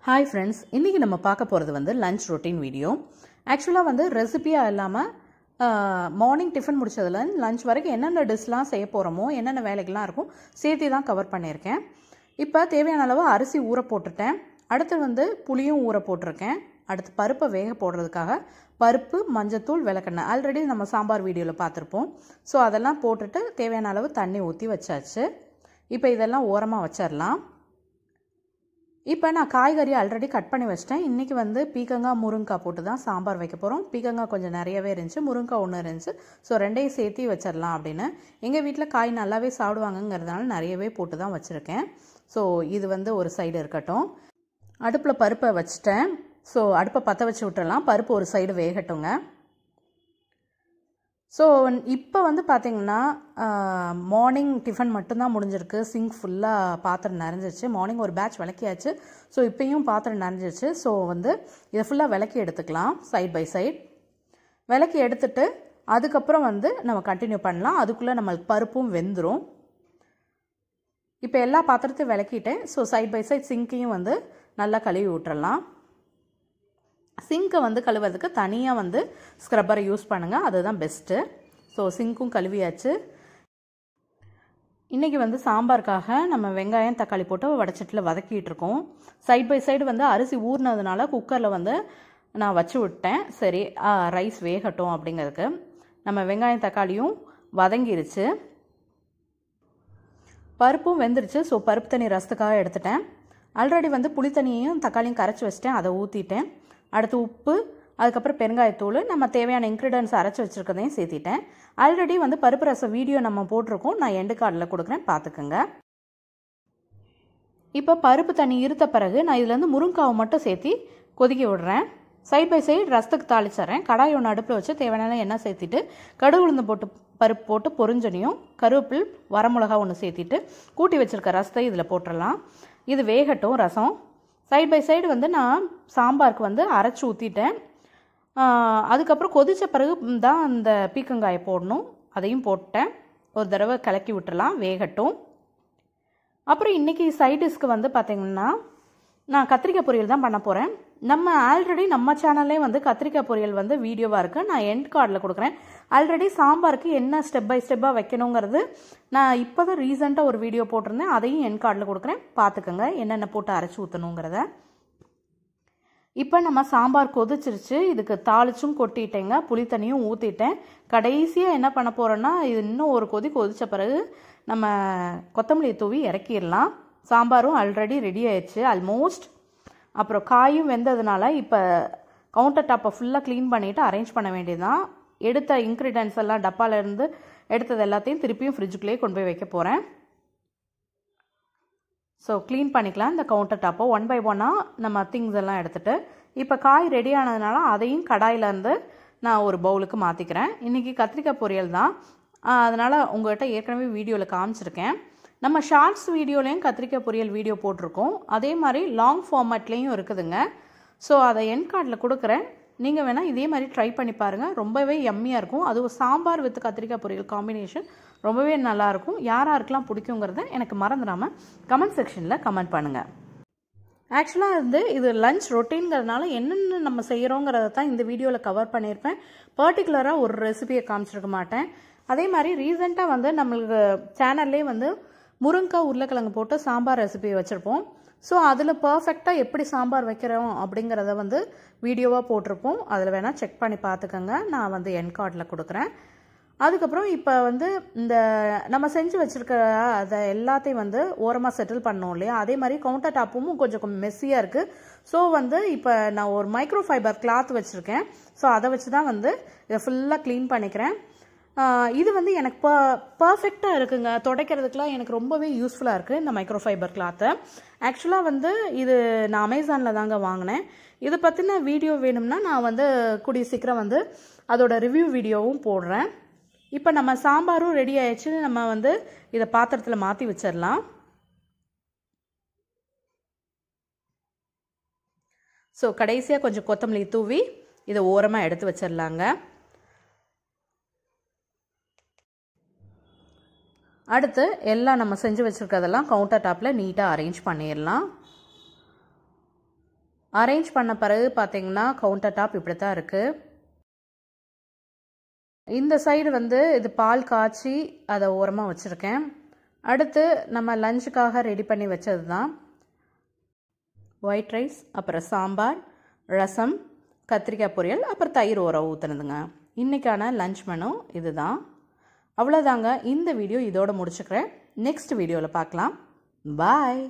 Hi friends, இன்னைக்கு நம்ம பார்க்க போறது வந்து லஞ்ச் ரொட்டீன் வீடியோ. ஆக்சுவலா வந்து ரெசிபியா இல்லாம மார்னிங் டிஃபன் முடிச்சதுல லஞ்ச் வரைக்கும் என்னென்ன டிஷ்லாம் செய்ய போறோமோ என்னென்ன வேலைகள்லாம் இருக்கும் சேர்த்து தான் கவர் பண்ணியிருக்கேன். இப்போ தேவையான அளவு அரிசி ஊற போட்டுட்டேன். அடுத்து வந்து புளியும் ஊற போட்டிருக்கேன். அடுத்து பருப்பை வேக போடுறதுக்காக பருப்பு, மஞ்சத்தூள், விளக்கெண்ணெய் ஆல்ரெடி நம்ம சாம்பார் வீடியோவில் பார்த்துருப்போம். ஸோ அதெல்லாம் போட்டுட்டு தேவையான அளவு தண்ணி ஊற்றி வச்சாச்சு. இப்போ இதெல்லாம் ஓரமாக வச்சிடலாம். இப்போ நான் காய்கறி ஆல்ரெடி கட் பண்ணி வச்சிட்டேன். இன்றைக்கி வந்து பீக்கங்காய், முருங்கைக்காய் போட்டு தான் சாம்பார் வைக்க போகிறோம். பீக்கங்காய் கொஞ்சம் நிறையவே இருந்துச்சு, முருங்கைக்காய் ஒன்று இருந்துச்சு. ஸோ ரெண்டையும் சேர்த்து வச்சிடலாம் அப்படின்னு. எங்கள் வீட்டில் காய் நல்லாவே சாப்பிடுவாங்கங்கிறதுனால நிறையவே போட்டு தான் வச்சுருக்கேன். ஸோ இது வந்து ஒரு சைடு இருக்கட்டும். அடுப்பில் பருப்பை வச்சுட்டேன். ஸோ அடுப்பை பற்ற வச்சு விட்டுறலாம். பருப்பு ஒரு சைடு வேகட்டுங்க. ஸோ இப்போ வந்து பார்த்திங்கன்னா மார்னிங் டிஃபன் மட்டும்தான் முடிஞ்சிருக்கு. சிங்க் ஃபுல்லாக பாத்திரம் நிறைஞ்சிருச்சு. மார்னிங் ஒரு பேட்ச் விளக்கியாச்சு. ஸோ இப்போயும் பாத்திரம் நிறைஞ்சிருச்சு. ஸோ வந்து இதை ஃபுல்லாக விளக்கி எடுத்துக்கலாம். சைட் பை சைட் விளக்கி எடுத்துட்டு அதுக்கப்புறம் வந்து நம்ம கண்டினியூ பண்ணலாம். அதுக்குள்ளே நம்மளுக்கு பருப்பும் வெந்துடும். இப்போ எல்லா பாத்திரத்தையும் விளக்கிட்டேன். ஸோ சைட் பை சைட் சிங்கையும் வந்து நல்லா கழுவி விட்டுறலாம். சிங்க்கை வந்து கழுவுறதுக்கு தனியாக வந்து ஸ்க்ரப்பரை யூஸ் பண்ணுங்கள், அதுதான் பெஸ்ட்டு. ஸோ சிங்க்கும் கழுவியாச்சு. இன்றைக்கி வந்து சாம்பாருக்காக நம்ம வெங்காயம், தக்காளி போட்டு வடச்சட்டில் வதக்கிட்டு இருக்கோம். சைட் பை சைடு வந்து அரிசி ஊறினதுனால குக்கரில் வந்து நான் வச்சு விட்டேன். சரி ரைஸ் வேகட்டும் அப்படிங்கிறதுக்கு. நம்ம வெங்காயம், தக்காளியும் வதங்கிருச்சு, பருப்பும் வெந்துருச்சு. ஸோ பருப்பு தண்ணி ரசத்துக்காக எடுத்துட்டேன். ஆல்ரெடி வந்து புளி தண்ணியையும் தக்காளியும் கரைச்சி வச்சிட்டேன், அதை ஊற்றிட்டேன். அடுத்து உப்பு, அதுக்கப்புறம் பெருங்காயத்தூள், நம்ம தேவையான இன்க்ரீடியன்ஸ் அரைச்சி வச்சுருக்கதையும் சேர்த்திட்டேன். ஆல்ரெடி வந்து பருப்பு ரசம் வீடியோ நம்ம போட்டிருக்கோம், நான் எண்டு கார்டில் கொடுக்குறேன், பார்த்துக்குங்க. இப்போ பருப்பு தண்ணி இருத்த பிறகு நான் இதுலேருந்து முருங்காவை மட்டும் சேர்த்தி கொதிக்க விடுறேன். சைட் பை சைடு ரசத்துக்கு தாளிச்சிட்றேன். கடாய் ஒன்று அடுப்பில் வச்சு தேவையான எண்ணெய் சேர்த்திட்டு கடுகு உளுந்து போட்டு பருப்பு போட்டு பொரிஞ்சனையும் கருவேப்பில், வரமிளகா ஒன்று சேர்த்திட்டு கூட்டி வச்சுருக்க ரசத்தை இதில் போட்டுடலாம். இது வேகட்டும் ரசம். சைட் பை சைடு வந்து நான் சாம்பாருக்கு வந்து அரைச்சி ஊற்றிட்டேன். அதுக்கப்புறம் கொதித்த பிறகு தான் அந்த பீக்கங்காயை போடணும். அதையும் போட்டேன். ஒரு தடவை கலக்கி விட்டுறலாம், வேகட்டும். அப்புறம் இன்றைக்கி சைடிஷ்க்கு வந்து பார்த்திங்கன்னா நான் கத்திரிக்காய் பொரியல் தான் பண்ண போகிறேன். நம்ம ஆல்ரெடி நம்ம சேனல்லே வந்து கத்திரிக்காய் பொரியல் வந்து வீடியோவாக இருக்குது, நான் எண்ட் கார்டில் கொடுக்குறேன். ஆல்ரெடி சாம்பாருக்கு என்ன ஸ்டெப் பை ஸ்டெப்பாக வைக்கணுங்கிறது நான் இப்போ தான் ரீசெண்டாக ஒரு வீடியோ போட்டிருந்தேன், அதையும் எண்ட் கார்டில் கொடுக்குறேன், பார்த்துக்கோங்க என்னென்ன போட்டு அரைச்சி ஊற்றணுங்கிறத. இப்போ நம்ம சாம்பார் கொதிச்சிருச்சு. இதுக்கு தாளிச்சும் கொட்டிட்டேங்க, புளி தண்ணியும் ஊற்றிட்டேன். கடைசியாக என்ன பண்ண போகிறோன்னா, இது இன்னும் ஒரு கொதித்த பிறகு நம்ம கொத்தமல்லி தூவி இறக்கிடலாம். சாம்பாரும் ஆல்ரெடி ரெடி ஆயிடுச்சு ஆல்மோஸ்ட். அப்புறம் காயும் வெந்ததுனால இப்போ கவுண்டர் டாப்பை ஃபுல்லாக க்ளீன் பண்ணிவிட்டு அரேஞ்ச் பண்ண வேண்டியதுதான். எடுத்த இன்க்ரீடியன்ஸ் எல்லாம் டப்பாலேருந்து எடுத்தது எல்லாத்தையும் திருப்பியும் ஃப்ரிட்ஜுக்குள்ளேயே கொண்டு போய் வைக்க போகிறேன். ஸோ க்ளீன் பண்ணிக்கலாம் இந்த கவுண்டர் டாப்பை. ஒன் பை ஒன்னாக நம்ம திங்ஸ் எல்லாம் எடுத்துகிட்டு இப்போ காய் ரெடி ஆனதுனால அதையும் கடாயிலேருந்து நான் ஒரு பவுலுக்கு மாற்றிக்கிறேன். இன்றைக்கி கத்திரிக்காய் பொரியல் தான், அதனால் உங்கள்கிட்ட ஏற்கனவே வீடியோவில் காமிச்சிருக்கேன். நம்ம ஷார்ட்ஸ் வீடியோலையும் கத்திரிக்காய் பொரியல் வீடியோ போட்டிருக்கோம், அதே மாதிரி லாங் ஃபார்மேட்லேயும் இருக்குதுங்க. ஸோ அதை எண்ட் கார்டில் கொடுக்குறேன், நீங்கள் வேணால் இதே மாதிரி ட்ரை பண்ணி பாருங்கள். ரொம்பவே யம்மியாக இருக்கும். அதுவும் சாம்பார் வித் கத்திரிக்காய் பொரியல் காம்பினேஷன் ரொம்பவே நல்லாயிருக்கும். யாராருக்கெல்லாம் பிடிக்குங்கிறத எனக்கு மறந்துடாமல் கமெண்ட் செக்ஷனில் கமெண்ட் பண்ணுங்கள். ஆக்சுவலாக வந்து இது லஞ்ச் ரொட்டீன்கிறதுனால என்னென்ன நம்ம செய்கிறோங்கிறத தான் இந்த வீடியோவில் கவர் பண்ணியிருப்பேன். பர்டிகுலராக ஒரு ரெசிபியை காமிச்சிருக்க மாட்டேன். அதே மாதிரி ரீசெண்டாக வந்து நம்மளுக்கு சேனல்லே வந்து முருங்கைக்காய், உருளைக்கிழங்கு போட்டு சாம்பார் ரெசிபி வச்சுருப்போம். ஸோ அதில் பர்ஃபெக்டாக எப்படி சாம்பார் வைக்கிறோம் அப்படிங்கிறத வந்து வீடியோவாக போட்டிருப்போம். அதில் வேணால் செக் பண்ணி பார்த்துக்கோங்க, நான் வந்து எண்ட் கார்டில் கொடுக்குறேன். அதுக்கப்புறம் இப்போ வந்து இந்த நம்ம செஞ்சு வச்சுருக்க அதை எல்லாத்தையும் வந்து ஓரமாக செட்டில் பண்ணோம் இல்லையா, அதே மாதிரி கவுண்டர் டாப்பும் கொஞ்சம் மெஸ்ஸியாக இருக்குது. ஸோ வந்து இப்போ நான் ஒரு மைக்ரோ ஃபைபர் கிளாத் வச்சுருக்கேன். ஸோ அதை வச்சு தான் வந்து இதை ஃபுல்லாக க்ளீன் பண்ணிக்கிறேன். இது வந்து எனக்கு பர்ஃபெக்டாக இருக்குங்க, துடைக்கிறதுக்கெலாம் எனக்கு ரொம்பவே யூஸ்ஃபுல்லாக இருக்குது இந்த மைக்ரோ ஃபைபர் கிளாத்தை. ஆக்சுவலாக வந்து இது நான் அமேசானில் தாங்க வாங்கினேன். இதை பற்றின வீடியோ வேணும்னா நான் வந்து கூடிய சீக்கிரம் வந்து அதோட ரிவ்யூ வீடியோவும் போடுறேன். இப்போ நம்ம சாம்பாரும் ரெடி ஆயிடுச்சு. நம்ம வந்து இதை பாத்திரத்தில் மாற்றி வச்சிடலாம். ஸோ கடைசியாக கொஞ்சம் கொத்தமல்லி தூவி இதை ஓரமாக எடுத்து வச்சிடலாங்க. அடுத்து எல்லாம் நம்ம செஞ்சு வச்சுருக்கிறதெல்லாம் கவுண்டர் டாப்பில் நீட்டாக அரேஞ்ச் பண்ணிடலாம். அரேஞ்ச் பண்ண பிறகு பார்த்தீங்கன்னா கவுண்டர் டாப் இப்படி தான் இருக்குது. இந்த சைடு வந்து இது பால் காய்ச்சி அதை ஓரமாக வச்சுருக்கேன். அடுத்து நம்ம லஞ்சுக்காக ரெடி பண்ணி வச்சது தான் ஒயிட் ரைஸ், அப்புறம் சாம்பார், ரசம், கத்திரிக்காய் பொரியல், அப்புறம் தயிர் ஊற்றுனதுங்க. இன்றைக்கான லஞ்ச் மெனு இது தான். அவ்வளோதாங்க. இந்த வீடியோ இதோட முடிச்சுக்கிறேன். நெக்ஸ்ட் வீடியோவில் பார்க்கலாம். பாய்.